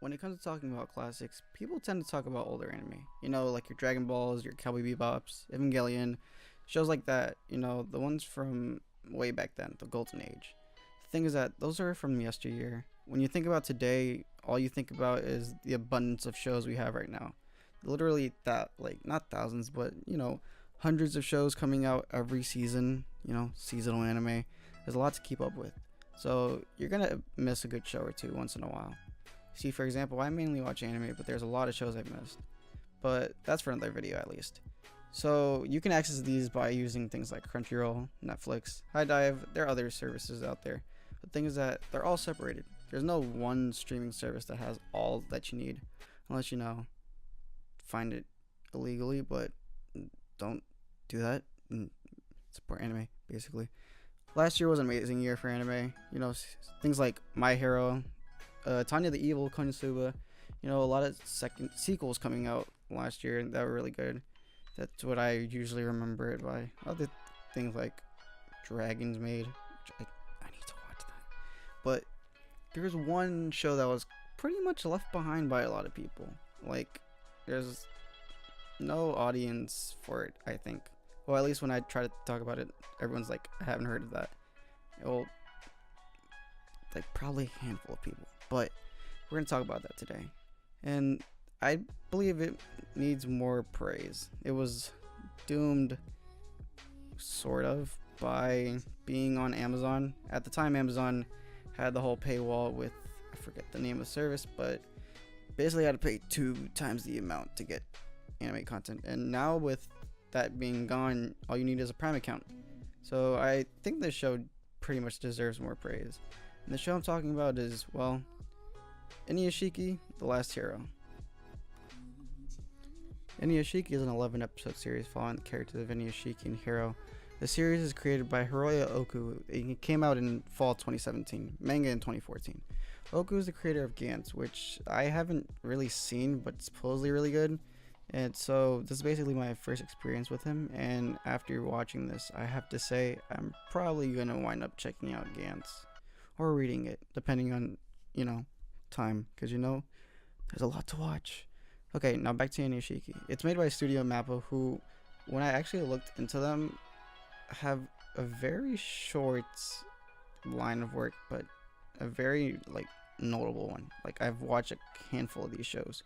when it comes to talking about classics, people tend to talk about older anime. You know, like your Dragon Balls, your Cowboy Bebops, Evangelion, shows like that. You know, the ones from way back then, the golden age. The thing is that those are from yesteryear. When you think about today, all you think about is the abundance of shows we have right now. Literally that, like, not thousands, but hundreds of shows coming out every season. Seasonal anime. There's a lot to keep up with. So you're gonna miss a good show or two once in a while. See, for example, I mainly watch anime, but there's a lot of shows I've missed. But that's for another video at least. So you can access these by using things like Crunchyroll, Netflix, HiDive. There are other services out there. The thing is that they're all separated. There's no one streaming service that has all that you need, unless find it illegally. But don't do that. And support anime, basically. Last year was an amazing year for anime. Things like My Hero, Tanya the Evil, Konosuba. A lot of second sequels coming out last year that were really good. That's what I usually remember it by. Other things like Dragon's Maid, which I need to watch that. But there's one show that was pretty much left behind by a lot of people. Like, there's no audience for it, I think. Well, at least when I try to talk about it, everyone's like, I haven't heard of that. Well, like, probably a handful of people. But we're going to talk about that today. And I believe it needs more praise. It was doomed, sort of, by being on Amazon. At the time, Amazon had the whole paywall with, I forget the name of the service, but basically I had to pay 2 times the amount to get anime content. And now with that being gone, all you need is a Prime account. So I think this show pretty much deserves more praise. And the show I'm talking about is, well, InuYashiki, The Last Hero. InuYashiki is an 11-episode series following the characters of InuYashiki and Hero. The series is created by Hiroya Oku. It came out in fall 2017, manga in 2014. Oku is the creator of Gantz, which I haven't really seen, but it's supposedly really good. And so this is basically my first experience with him, and after watching this, I have to say I'm probably going to wind up checking out Gantz or reading it, depending on, time, because there's a lot to watch. Okay, now back to InuYashiki. It's made by Studio Mappa, who, when I actually looked into them, have a very short line of work, but a very, notable one. I've watched a handful of these shows,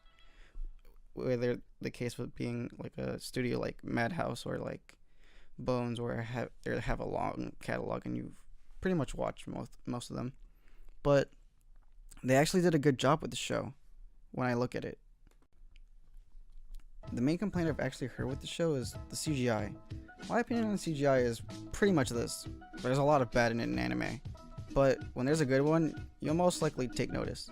whether the case with being like a studio like Madhouse or like Bones, where they have a long catalog and you've pretty much watched most of them. But they actually did a good job with the show when I look at it. The main complaint I've actually heard with the show is the CGI. My opinion on CGI is pretty much this: there's a lot of bad in it in anime, but when there's a good one, you'll most likely take notice.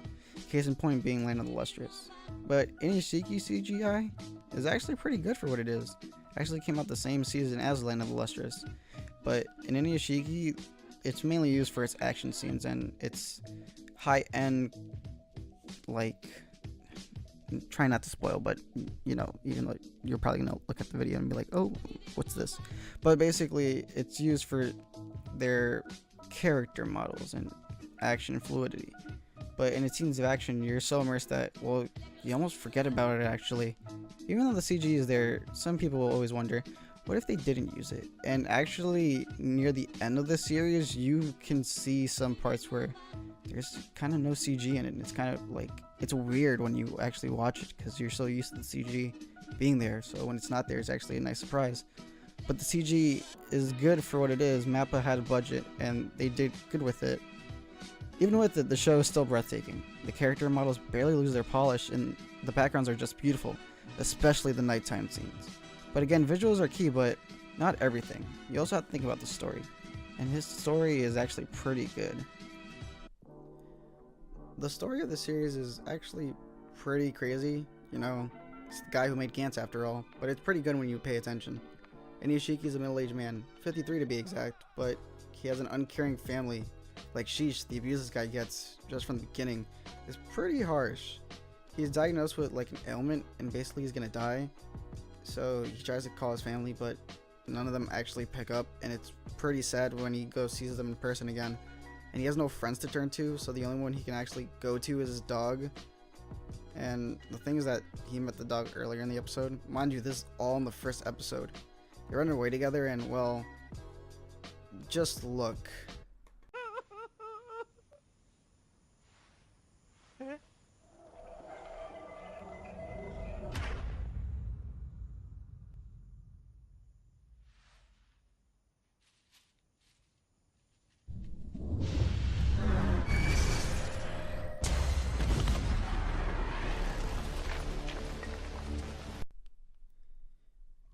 Case in point being Land of the Lustrous. But InuYashiki CGI is actually pretty good for what it is. It actually came out the same season as Land of the Lustrous. But in InuYashiki, it's mainly used for its action scenes and its high-end, try not to spoil, but even though you're probably gonna look at the video and be like, oh, what's this? But basically, it's used for their character models and action fluidity. But in its scenes of action, you're so immersed that, well, you almost forget about it actually. Even though the CG is there, some people will always wonder, what if they didn't use it? And actually, near the end of the series, you can see some parts where there's kind of no CG in it. It's kind of it's weird when you actually watch it because you're so used to the CG being there. So when it's not there, it's actually a nice surprise. But the CG is good for what it is. Mappa had a budget and they did good with it. Even with it, the show is still breathtaking. The character models barely lose their polish and the backgrounds are just beautiful, especially the nighttime scenes. But again, visuals are key, but not everything. You also have to think about the story. And his story is actually pretty good. The story of the series is actually pretty crazy. It's the guy who made Gantz after all, but it's pretty good when you pay attention. InuYashiki is a middle-aged man, 53 to be exact, but he has an uncaring family. Sheesh, the abuse this guy gets just from the beginning is pretty harsh. He's diagnosed with an ailment and basically he's gonna die. So he tries to call his family, but none of them actually pick up, and it's pretty sad when he goes sees them in person again. And he has no friends to turn to, so the only one he can actually go to is his dog. And the thing is that he met the dog earlier in the episode. Mind you, this is all in the first episode. They run away together, and well, just look.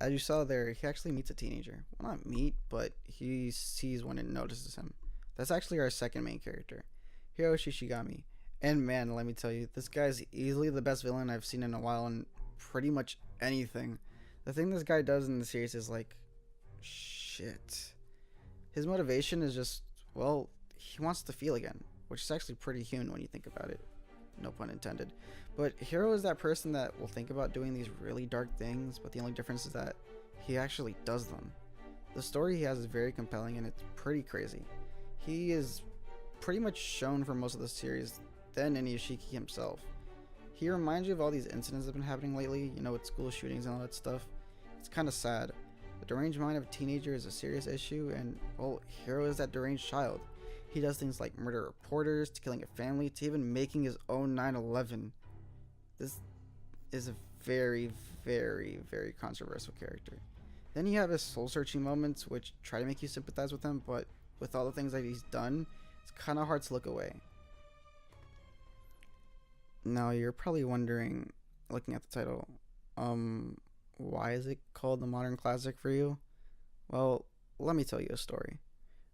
As you saw there, he actually meets a teenager. Well, not meet, but he sees one and notices him. That's actually our second main character, Hiro Shishigami. And man, let me tell you, this guy's easily the best villain I've seen in a while in pretty much anything. The thing this guy does in the series is like, shit. His motivation is just, well, he wants to feel again, which is actually pretty human when you think about it. No pun intended. But Hiro is that person that will think about doing these really dark things, but the only difference is that he actually does them. The story he has is very compelling and it's pretty crazy. He is pretty much shown for most of the series than InuYashiki himself. He reminds you of all these incidents that have been happening lately, you know, with school shootings and all that stuff. It's kind of sad. The deranged mind of a teenager is a serious issue, and well, Hiro is that deranged child. He does things like murder reporters, to killing a family, to even making his own 9/11. This is a very, very, very controversial character. Then you have his soul-searching moments, which try to make you sympathize with him, but with all the things that he's done, it's kind of hard to look away. Now, you're probably wondering, looking at the title, why is it called the modern classic for you? Well, let me tell you a story.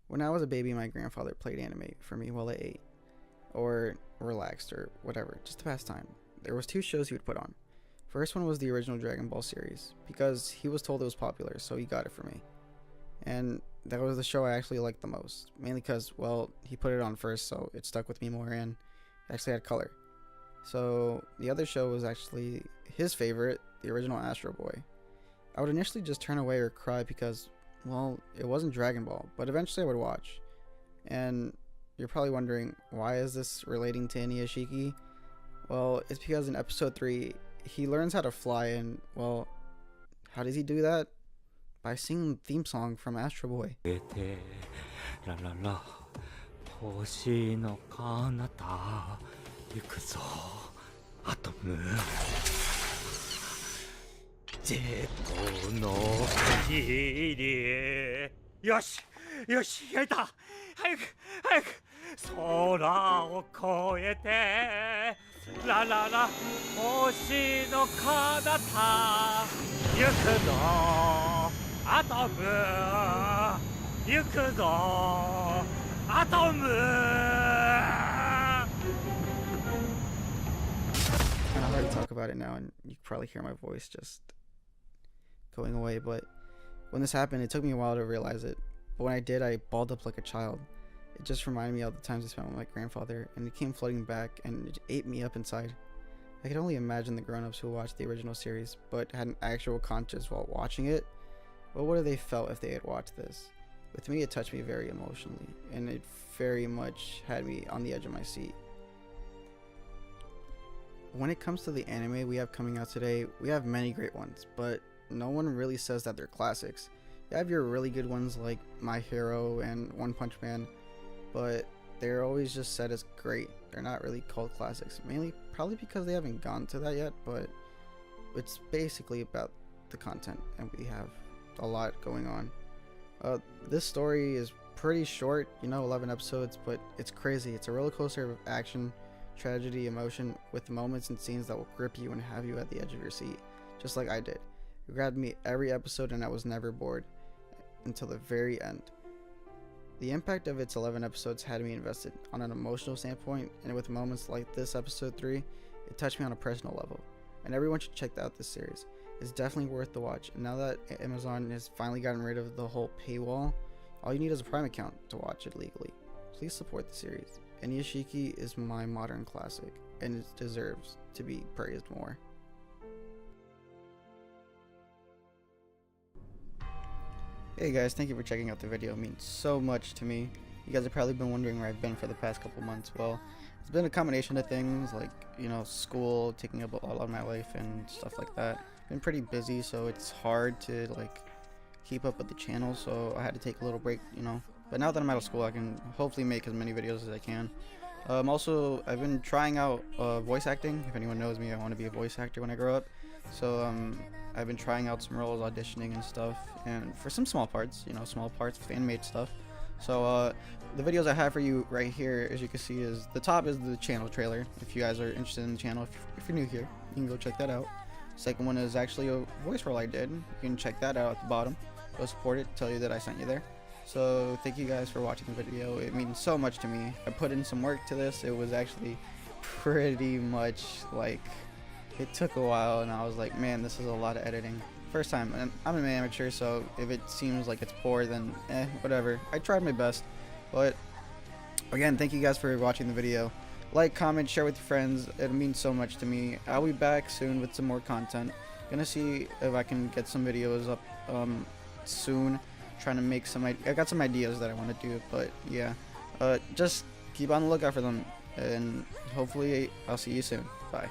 When I was a baby, my grandfather played anime for me while I ate, or relaxed, or whatever, just to pass time. There was 2 shows he would put on. First one was the original Dragon Ball series, because he was told it was popular, so he got it for me. And that was the show I actually liked the most, mainly because, well, he put it on first, so it stuck with me more, and it actually had color. So the other show was actually his favorite, the original Astro Boy. I would initially just turn away or cry because, well, it wasn't Dragon Ball, but eventually I would watch. And you're probably wondering, why is this relating to InuYashiki? Well, it's because in episode 3, he learns how to fly, and, well, how does he do that? By singing the theme song from Astro Boy. La la la, hoshi no kanata, yukuzo, atomu, jeko no kiri. Yoshi, yoshi, やれた。早く、早く。空を越えて。ラララ星の彼方行くぞアトム行くぞアトム And I'll already talk about it now, and you can probably hear my voice just going away, but when this happened, it took me a while to realize it, but when I did, I bawled up like a child. It just reminded me of the times I spent with my grandfather, and it came flooding back, and it ate me up inside. I could only imagine the grown-ups who watched the original series, but had an actual conscience while watching it. What would have they felt if they had watched this? With me, it touched me very emotionally, and it very much had me on the edge of my seat. When it comes to the anime we have coming out today, we have many great ones, but no one really says that they're classics. You have your really good ones like My Hero and One Punch Man, but they're always just said as great. They're not really called classics, mainly probably because they haven't gone to that yet, but it's basically about the content, and we have a lot going on. This story is pretty short, you know, 11 episodes, but it's crazy. It's a roller coaster of action, tragedy, emotion, with moments and scenes that will grip you and have you at the edge of your seat, just like I did. It grabbed me every episode, and I was never bored until the very end. The impact of its 11 episodes had me invested on an emotional standpoint, and with moments like this episode 3, it touched me on a personal level, and everyone should check out this series. It's definitely worth the watch, and now that Amazon has finally gotten rid of the whole paywall, all you need is a Prime account to watch it legally. Please support the series. InuYashiki is my modern classic, and it deserves to be praised more. Hey guys, thank you for checking out the video. It means so much to me. You guys have probably been wondering where I've been for the past couple months. Well, It's been a combination of things, like, you know, school taking up a lot of my life and stuff like that. Been pretty busy, so it's hard to like keep up with the channel, so I had to take a little break, you know. But now that I'm out of school, I can hopefully make as many videos as I can. Also, I've been trying out voice acting. If anyone knows me, I want to be a voice actor when I grow up. So I've been trying out some roles, auditioning and stuff, and for some small parts, you know, small parts, fan-made stuff. So the videos I have for you right here, as you can see, is the top is the channel trailer. If you guys are interested in the channel, if you're new here, you can go check that out. Second one is actually a voice role I did. You can check that out at the bottom. Go support it, tell you that I sent you there. So thank you guys for watching the video. It means so much to me. I put in some work to this. It was actually pretty much like, it took a while, and I was like, man, this is a lot of editing. First time, and I'm an amateur, so if it seems like it's poor, then whatever. I tried my best. But again, thank you guys for watching the video. Like, comment, share with your friends. It means so much to me. I'll be back soon with some more content. Gonna see if I can get some videos up soon. Trying to make some, I got some ideas that I want to do, but yeah, just keep on the lookout for them, and hopefully I'll see you soon. Bye.